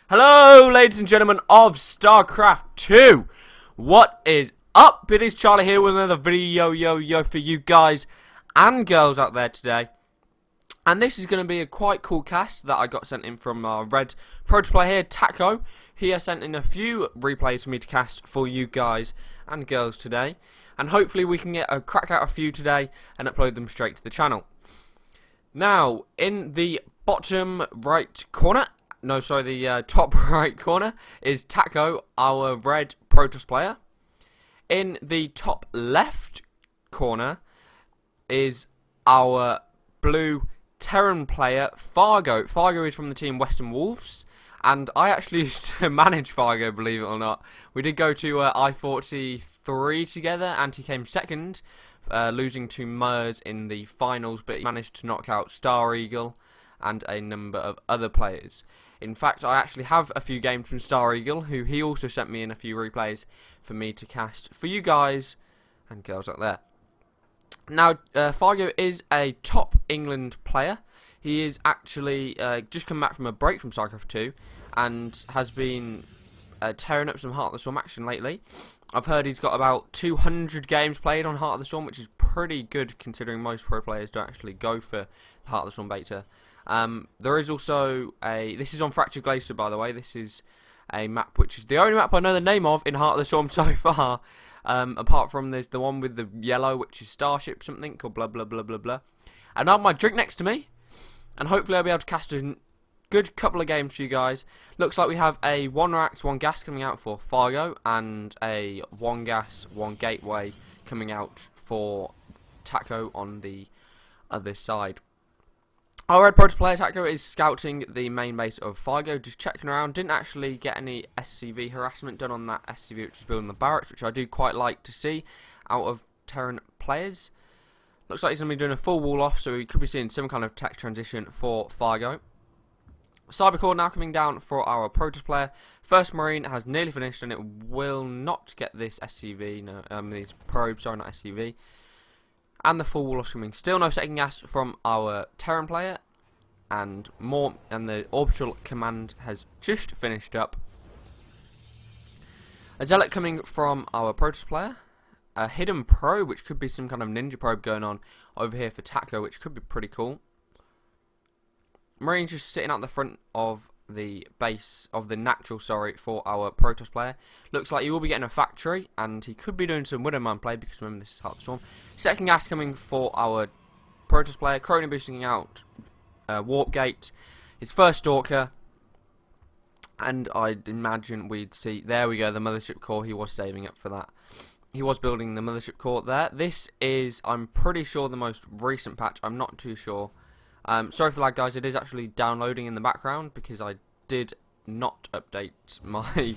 Hello, ladies and gentlemen of StarCraft 2. What is up? It is Charlie here with another video for you guys and girls out there today. And this is going to be a quite cool cast that I got sent in from our red Protoss player here, TAkko. He has sent in a few replays for me to cast for you guys and girls today. And hopefully we can get a crack out a few today and upload them straight to the channel. Now, in the bottom right corner, the top right corner is TAkko, our red Protoss player. In the top left corner is our blue Terran player, Fargo. Fargo is from the team Western Wolves, and I actually used to manage Fargo, believe it or not. We did go to I-43 together, and he came second, losing to Mers in the finals, but he managed to knock out Star Eagle and a number of other players. In fact, I actually have a few games from Star Eagle, who he also sent me in a few replays for me to cast for you guys and girls out there. Now, Fargo is a top England player. He is actually just come back from a break from StarCraft 2 and has been tearing up some Heart of the Storm action lately. I've heard he's got about 200 games played on Heart of the Storm, which is pretty good considering most pro players don't actually go for the Heart of the Storm beta. There is also this is on Fractured Glacier, by the way. This is a map which is the only map I know the name of in Heart of the Storm so far. Apart from there's the one with the yellow, which is Starship something called blah blah blah blah blah. And I have my drink next to me, and hopefully I'll be able to cast a good couple of games for you guys. Looks like we have a 1 Rax, 1 Gas coming out for Fargo, and a 1 Gas, 1 Gateway coming out for TAkko on the other side. Our red Protoss player TAkko is scouting the main base of Fargo, just checking around. Didn't actually get any SCV harassment done on that SCV which is building the barracks, which I do quite like to see out of Terran players. Looks like he's going to be doing a full wall off, so we could be seeing some kind of tech transition for Fargo. Cybercore now coming down for our Protoss player. First Marine has nearly finished, and it will not get this SCV, these probes, sorry, not SCV. And the full wall off coming. Still no second gas from our Terran player, and the orbital command has just finished up. A zealot coming from our Protoss player. A hidden probe, which could be some kind of ninja probe going on over here for TAkko, which could be pretty cool. Marine's just sitting out the front of the base of the natural, for our Protoss player. Looks like he will be getting a factory, and he could be doing some Widowmine play, because remember this is Heart of the Storm. Second gas coming for our Protoss player. Crony boosting out Warp Gate, his first Stalker, and I'd imagine we'd see, there we go, the Mothership Core. He was saving up for that. He was building the Mothership Core there. This is, I'm pretty sure, the most recent patch. I'm not too sure. Sorry for the lag, guys. It is actually downloading in the background because I did not update my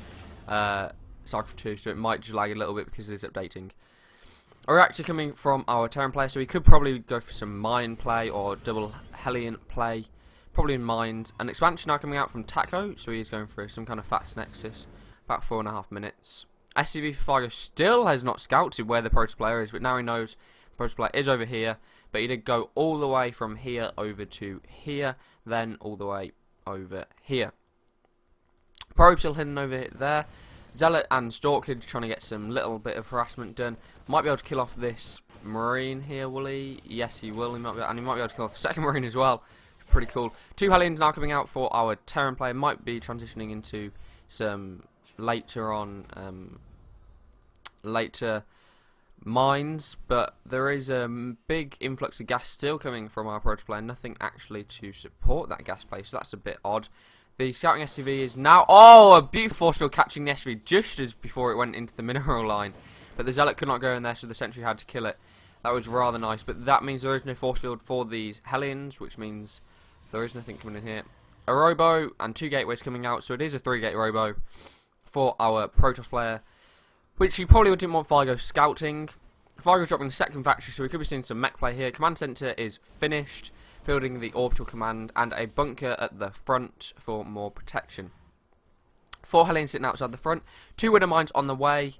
StarCraft 2, so it might just lag a little bit because it is updating. A reactor coming from our Terran player, so we could probably go for some mine play or double Hellion play, probably in mines. An expansion now coming out from TAkko, so he is going for some kind of fast nexus, about 4.5 minutes. SCV for Fargo still has not scouted where the Protoss player is, but now he knows the Protoss player is over here. But he did go all the way from here over to here, then all the way over here. Probe still hidden over there. Zealot and Stalklid trying to get some little bit of harassment done. Might be able to kill off this Marine here, will he? Yes, he will. And he might be able to kill off the second Marine as well. Pretty cool. 2 Hellions now coming out for our Terran player. Might be transitioning into some later mines, but there is a big influx of gas still coming from our Protoss player. Nothing actually to support that gas play, so that's a bit odd. The scouting SCV is now, a beautiful force field catching the SCV just as before it went into the mineral line, but the zealot could not go in there, so the sentry had to kill it. That was rather nice, but that means there is no force field for these Hellions, which means there is nothing coming in here. A robo and 2 gateways coming out, so it is a 3-gate robo for our Protoss player, which you probably didn't want Fargo scouting. Fargo's dropping the second factory, so we could be seeing some mech play here. Command center is finished, building the orbital command, and a bunker at the front for more protection. 4 Hellions sitting outside the front, 2 Widow Mines on the way,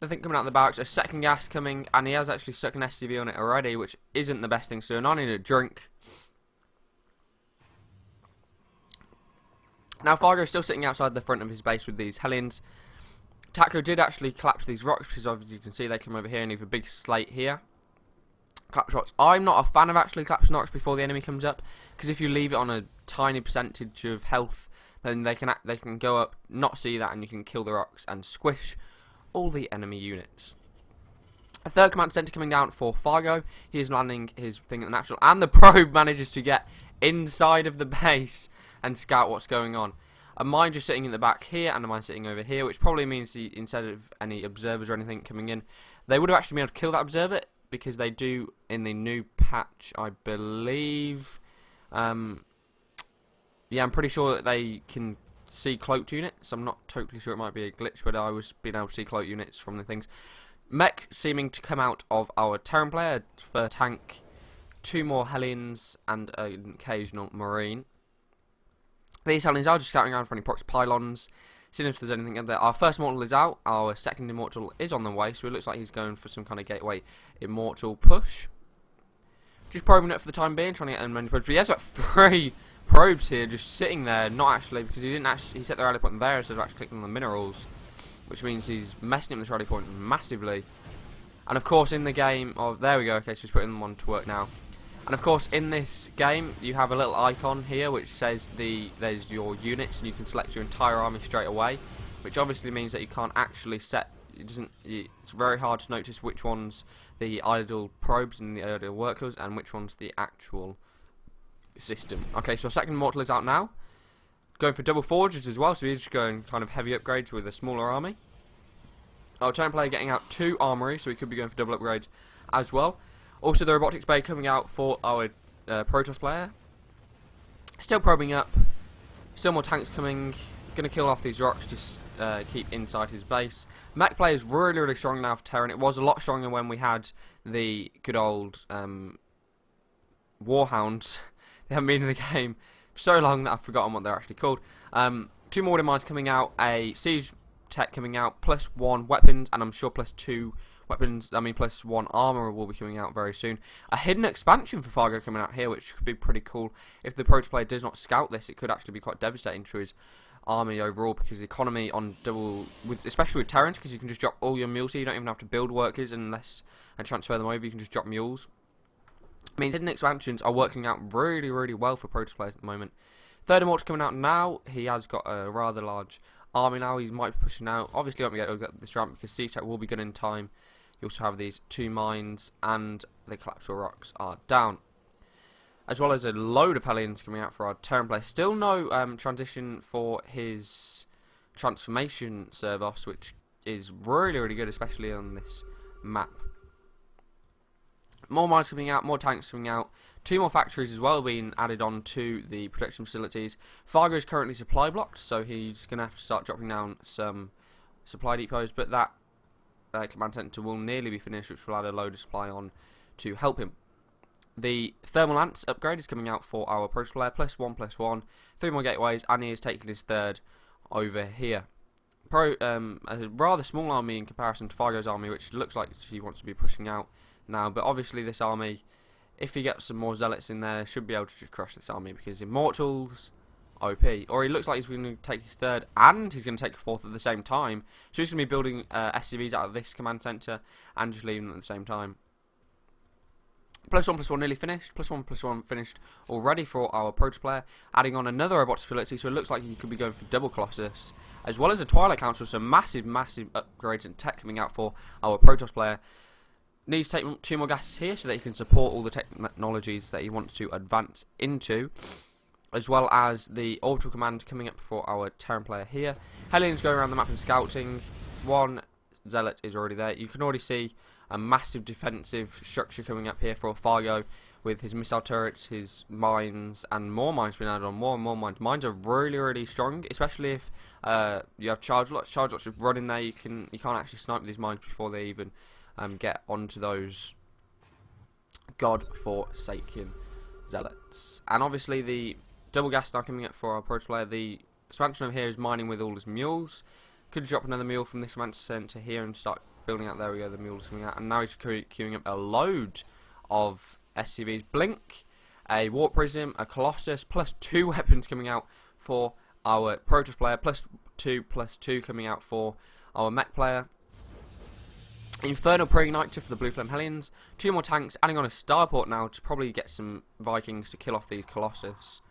nothing coming out of the barracks, a second gas coming, and he has actually stuck an SCV on it already, which isn't the best thing to do, and I need a drink. Now Fargo is still sitting outside the front of his base with these Hellions. TAkko did actually collapse these rocks, because as you can see they come over here and leave a big slate here. Collapse rocks. I'm not a fan of actually collapsing rocks before the enemy comes up, because if you leave it on a tiny percentage of health, then they can go up, not see that, and you can kill the rocks and squish all the enemy units. A third command center coming down for Fargo. He is landing his thing at the natural, and the probe manages to get inside of the base and scout what's going on. A mine just sitting in the back here, and a mine sitting over here, which probably means instead of any observers or anything coming in, they would have actually been able to kill that observer, because they do in the new patch, I believe. Yeah, I'm pretty sure that they can see cloaked units. I'm not totally sure, it might be a glitch, but I was being able to see cloaked units from the things. Mech seeming to come out of our Terran player for tank, 2 more Hellions and an occasional Marine. These Hellions are just scouting around for any prox pylons, seeing if there's anything in there. Our first Immortal is out, our second Immortal is on the way, so it looks like he's going for some kind of gateway Immortal push. Just probing it for the time being, trying to get as many probes. But he has got 3 probes here just sitting there, not actually, because he set the rally point there instead of actually clicking on the minerals, which means he's messing up the rally point massively. And of course in the game, there we go, okay, so he's putting them on to work now. And of course in this game you have a little icon here which says there's your units, and you can select your entire army straight away, which obviously means that you can't actually set, it's very hard to notice which one's the idle probes and the idle workers and which one's the actual system. Okay, so second Immortal is out now, going for double forges as well, so he's just going kind of heavy upgrades with a smaller army. Our Terran player getting out 2 armory, so he could be going for double upgrades as well. Also the robotics bay coming out for our Protoss player. Still probing up. Still more tanks coming. Going to kill off these rocks to keep inside his base. Mech player is really, really strong now for Terran. It was a lot stronger when we had the good old Warhounds. They haven't been in the game for so long that I've forgotten what they're actually called. 2 more mines coming out. A siege tech coming out. +1 weapons, and I'm sure +2 weapons, +1 armor will be coming out very soon. A hidden expansion for Fargo coming out here, which could be pretty cool. If the Protoss player does not scout this, it could actually be quite devastating to his army overall, because the economy on especially with Terrans, because you can just drop all your mules here, you don't even have to build workers and transfer them over, you can just drop mules. I mean, hidden expansions are working out really, really well for Protoss players at the moment. Third Immortal coming out now. He has got a rather large army now. He might be pushing out. Obviously, won't be able to get this ramp because Siege Tech will be good in time. You also have these 2 mines, and the collapsible rocks are down, as well as a load of Hellions coming out for our Terran player. Still no transition for his transformation Servos, which is really, really good, especially on this map. More mines coming out, more tanks coming out, 2 more factories as well being added on to the production facilities. Fargo is currently supply blocked, so he's going to have to start dropping down some supply depots, but that command center will nearly be finished, which will add a load of supply on to help him. The thermal lance upgrade is coming out for our Protoss player, +1/+1, 3 more gateways, and he is taking his third over here. A rather small army in comparison to Fargo's army, which looks like he wants to be pushing out now, but obviously this army, if he gets some more zealots in there, should be able to just crush this army, because Immortals OP. Or he looks like he's going to take his third and he's going to take a fourth at the same time, so he's going to be building SCVs out of this command center and just leaving them at the same time. +1/+1 nearly finished, +1/+1 finished already for our Protoss player, adding on another robotics facility, so it looks like he could be going for double Colossus, as well as a Twilight Council, so massive, massive upgrades and tech coming out for our Protoss player. Needs to take 2 more gases here so that he can support all the technologies that he wants to advance into, as well as the orbital command coming up for our Terran player here. Hellions going around the map and scouting. 1 zealot is already there. You can already see a massive defensive structure coming up here for Fargo with his missile turrets, his mines, and more mines being added on, more and more mines. Mines are really, really strong, especially if you have charge lots. Charge lots just run in there. You can't actually snipe these mines before they even get onto those god-forsaken zealots. And obviously the double gas now coming up for our Protoss player. The expansion over here is mining with all his mules. Could drop another mule from this command center here and start building out. There we go, the mules coming out, and now he's queuing up a load of SCVs. Blink, a warp prism, a Colossus, +2 weapons coming out for our Protoss player, +2/+2 coming out for our Mech player. Infernal Pre-Igniter for the Blue Flame Hellions. 2 more tanks, adding on a starport now to probably get some Vikings to kill off these Colossus.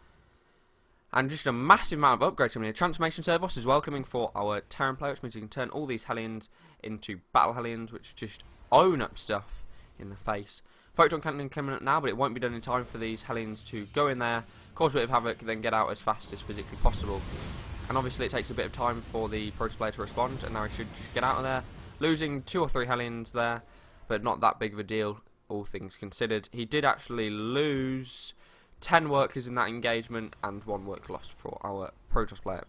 And just a massive amount of upgrades coming in. Transformation Servos as well coming for our Terran player, which means you can turn all these Hellions into Battle Hellions, which just own up stuff in the face. Photon Cannon coming up now, but it won't be done in time for these Hellions to go in there, cause a bit of havoc, then get out as fast as physically possible. And obviously it takes a bit of time for the Protoss player to respond, and now he should just get out of there. Losing 2 or 3 Hellions there, but not that big of a deal, all things considered. He did actually lose 10 workers in that engagement, and 1 worker lost for our Protoss player.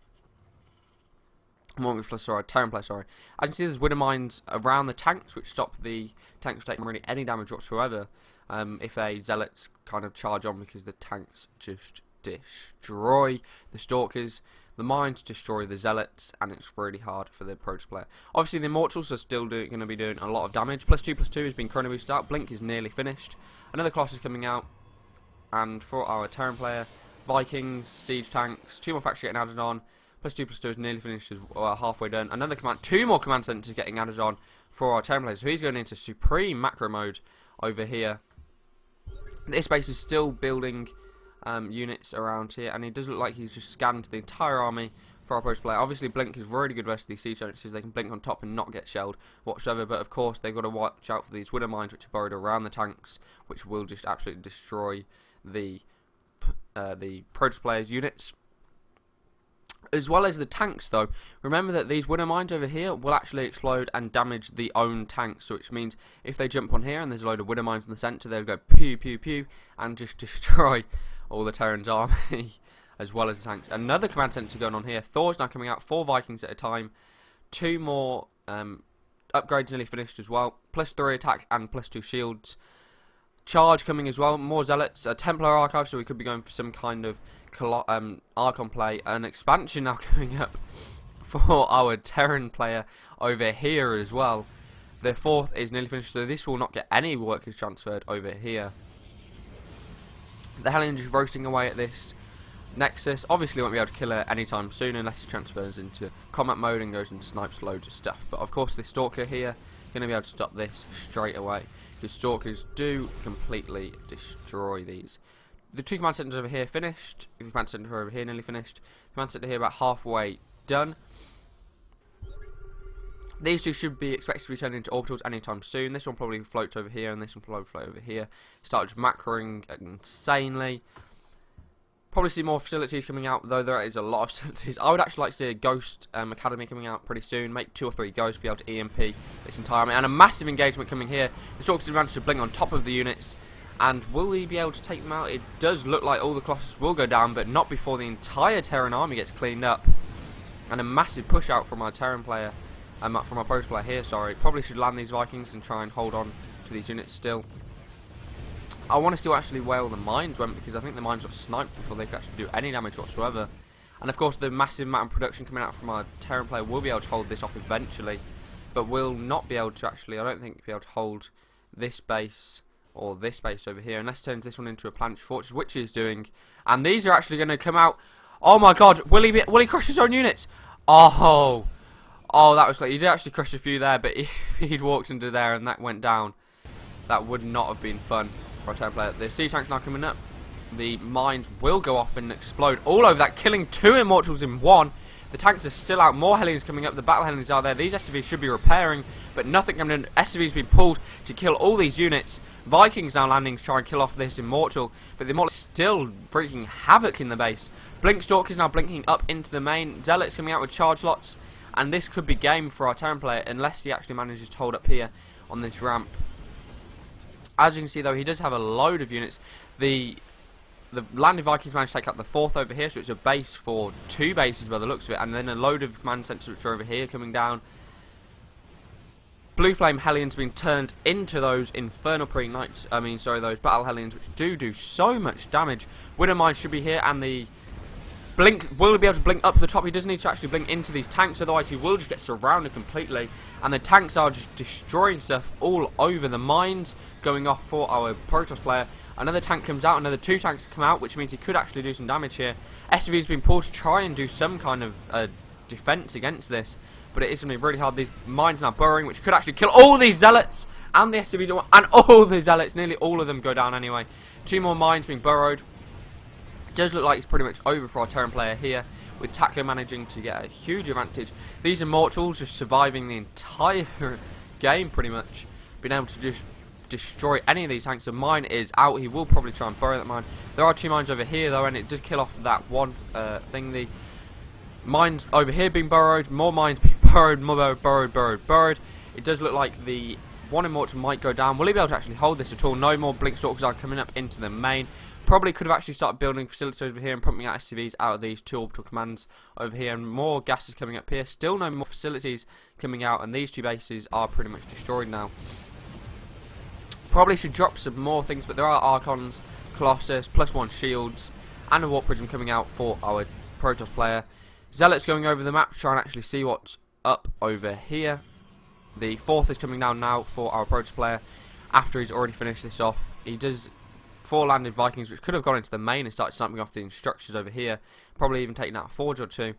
Terran player, sorry. As you can see, there's winter mines around the tanks, which stop the tanks from taking really any damage whatsoever. If a Zealots kind of charge on, because the tanks just destroy the Stalkers. The mines destroy the Zealots, and it's really hard for the Protoss player. Obviously, the Immortals are still going to be doing a lot of damage. +2/+2 has been chrono boosted out. Blink is nearly finished. Another Colossus is coming out. And for our Terran player, Vikings, Siege Tanks, 2 more factories getting added on. +2/+2 is nearly finished, as halfway done. Another 2 more command centers getting added on for our Terran player. So he's going into Supreme Macro mode over here. This base is still building units around here, and it does look like he's just scanned the entire army for our Protoss player. Obviously, Blink is really good versus these Siege Tanks, because they can blink on top and not get shelled whatsoever. But of course, they've got to watch out for these winter mines, which are buried around the tanks, which will just absolutely destroy the Protoss player's units, as well as the tanks. Though remember that these winter mines over here will actually explode and damage the own tanks, so which means if they jump on here and there's a load of winter mines in the center, they'll go pew pew pew and just destroy all the Terran's army as well as the tanks. Another command center going on here. Thor's now coming out, 4 Vikings at a time. 2 more upgrades nearly finished as well. +3 attack and +2 shields. Charge coming as well, more Zealots, a Templar Archive, so we could be going for some kind of Archon play. An expansion now coming up for our Terran player over here as well. The 4th is nearly finished, so this will not get any workers transferred over here. The Hellions is roasting away at this Nexus. Obviously won't be able to kill her anytime soon unless he transfers into combat mode and goes and snipes loads of stuff. But of course this Stalker here is going to be able to stop this straight away, because Stalkers do completely destroy these. The 2 command centers over here finished. The command center over here nearly finished. The command center here about halfway done. These 2 should be expected to be turned into orbitals anytime soon. This one probably floats over here, and this one probably float over here. Start just macroing insanely. Probably see more facilities coming out, though there is a lot of facilities. I would actually like to see a Ghost Academy coming out pretty soon. Make 2 or 3 Ghosts, be able to EMP this entire army. And a massive engagement coming here. The Stalkers managed to blink on top of the units. And will we be able to take them out? It does look like all the Colossus will go down, but not before the entire Terran army gets cleaned up. And a massive push out from our Terran player. From our Protoss player here, sorry. Probably should land these Vikings and try and hold on to these units still. I want to still actually where the mines went, because I think the mines got sniped before they could actually do any damage whatsoever. And of course the massive amount of production coming out from our Terran player will be able to hold this off eventually, but will not be able to actually, I don't think, be able to hold this base or this base over here, unless it turns this one into a planetary fortress, which he is doing. And these are actually going to come out. Oh my god, will he crush his own units? Oh, that was close. He did actually crush a few there, but if he'd walked into there and that went down, that would not have been fun for a Terran player. The Sea Tanks now coming up. The mines will go off and explode all over that, killing 2 Immortals in 1. The tanks are still out. More Hellions coming up. The Battle Hellions are there. These SCVs should be repairing, but nothing coming in. SCVs being pulled to kill all these units. Vikings now landing to try and kill off this Immortal, but the Immortal is still wreaking havoc in the base. Blink Stalkers now blinking up into the main. Zealots coming out with charge lots. And this could be game for our Terran player, unless he actually manages to hold up here on this ramp. As you can see, though, he does have a load of units. The landed Vikings managed to take out the 4th over here, so it's a base for 2 bases by the looks of it, and then a load of command centers which are over here coming down. Blue Flame Hellions being turned into those Infernal Pre-Knights, those Battle Hellions, which do so much damage. Winter Mines should be here, and the Blink will be able to blink up to the top. He does need to actually blink into these tanks, otherwise he will just get surrounded completely. And the tanks are just destroying stuff all over. The mines going off for our Protoss player. Another tank comes out, another 2 tanks come out, which means he could actually do some damage here. SCV's been pulled to try and do some kind of defense against this, but it is going to be really hard. These mines now burrowing, which could actually kill all these zealots and the SCVs and all the zealots. Nearly all of them go down anyway. 2 more mines being burrowed. It does look like it's pretty much over for our Terran player here, with TAkko managing to get a huge advantage. These Immortals just surviving the entire game pretty much, being able to just destroy any of these tanks. The mine is out. He will probably try and burrow that mine. There are 2 mines over here though, and it does kill off that one thing. The mines over here being burrowed, more mines being burrowed, more burrowed. It does look like the one Immortal might go down. Will he be able to actually hold this at all? No more Blink Stalkers are coming up into the main. Probably could have actually started building facilities over here and pumping out SCVs out of these 2 orbital commands over here, and more gases coming up here. Still no more facilities coming out, and these 2 bases are pretty much destroyed now. Probably should drop some more things, but there are Archons, Colossus, +1 shields, and a Warp Prism coming out for our Protoss player. Zealots going over the map to try and actually see what's up over here. The 4th is coming down now for our Protoss player after he's already finished this off. He does 4 landed Vikings, which could have gone into the main and started sniping off the instructors over here, probably even taking out a forge or 2.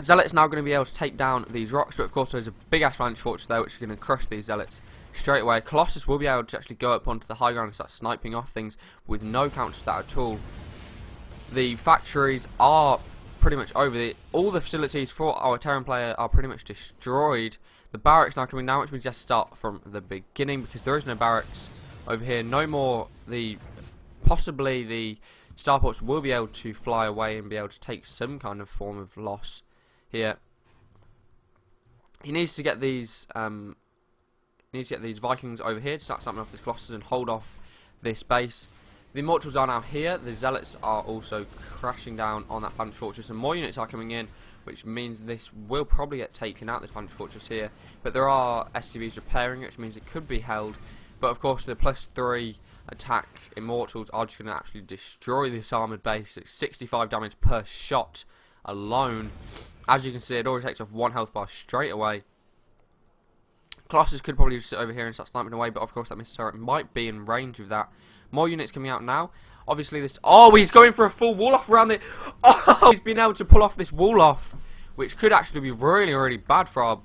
Zealots now going to be able to take down these rocks, but of course there's a big ass vantage fortress there which is going to crush these Zealots straight away. Colossus will be able to actually go up onto the high ground and start sniping off things with no counter to that at all. The factories are pretty much over. All the facilities for our Terran player are pretty much destroyed. The barracks now coming down, which means you have to start from the beginning because there is no barracks over here. No more. Possibly the starports will be able to fly away and be able to take some kind of form of loss here. He needs to get these Vikings over here to start snapping off this Colossus and hold off this base. The Immortals are now here. The Zealots are also crashing down on that Vantage Fortress, and more units are coming in, which means this will probably get taken out, this Vantage Fortress here. But there are SCVs repairing it, which means it could be held. But of course the +3 attack Immortals are just going to actually destroy this armoured base. It's 65 damage per shot alone. As you can see, it already takes off 1 health bar straight away. Colossus could probably just sit over here and start sniping away, but of course that missile turret might be in range of that. More units coming out now. Obviously this... Oh, he's going for a full wall off around the... Oh, he's been able to pull off this wall off, which could actually be really, really bad for our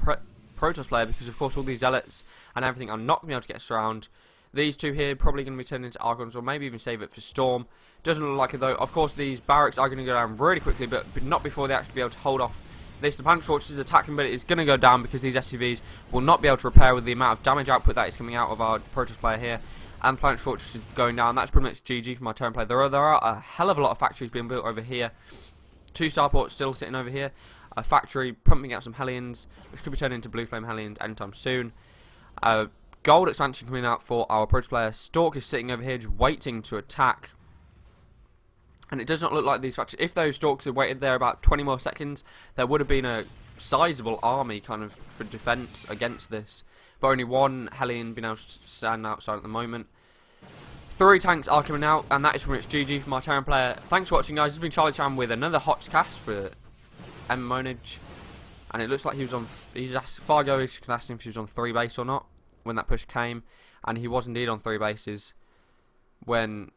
Protoss player, because of course all these Zealots and everything are not going to be able to get us around. These 2 here probably going to be turned into Archons, or maybe even save it for Storm. Doesn't look like it though. Of course these barracks are going to go down really quickly, but not before they actually be able to hold off this. The Vantage Fortress is attacking, but it is going to go down because these SCVs will not be able to repair with the amount of damage output that is coming out of our Protoss player here. And Vantage Fortress is going down. That's pretty much GG for my Terran player. There are a hell of a lot of factories being built over here. 2 starports still sitting over here. A factory pumping out some Hellions, which could be turned into Blue Flame Hellions anytime soon. Gold expansion coming out for our Protoss player. Stork is sitting over here just waiting to attack. And it does not look like these factories... If those Storks had waited there about 20 more seconds, there would have been a sizable army kind of for defense against this. But only 1 Hellion being able to stand outside at the moment. 3 tanks are coming out, and that is pretty much GG for my Terran player. Thanks for watching, guys. This has been Charlie Chan with another HoTS cast for MMOwnage. And it looks like he was on... Fargo is asking if he was on 3 base or not when that push came. And he was indeed on 3 bases when...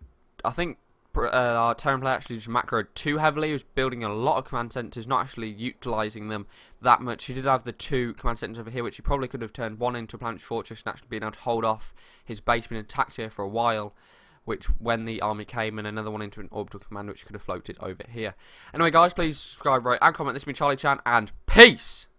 I think our Terran player actually just macroed too heavily. He was building a lot of command centres, not actually utilising them that much. He did have the 2 command centres over here, which he probably could have turned 1 into a Vantage Fortress and actually been able to hold off his base being attacked here for a while, which when the army came, and another one into an orbital command which could have floated over here. Anyway guys, please subscribe, rate and comment. This has been Charlie Chan, and peace!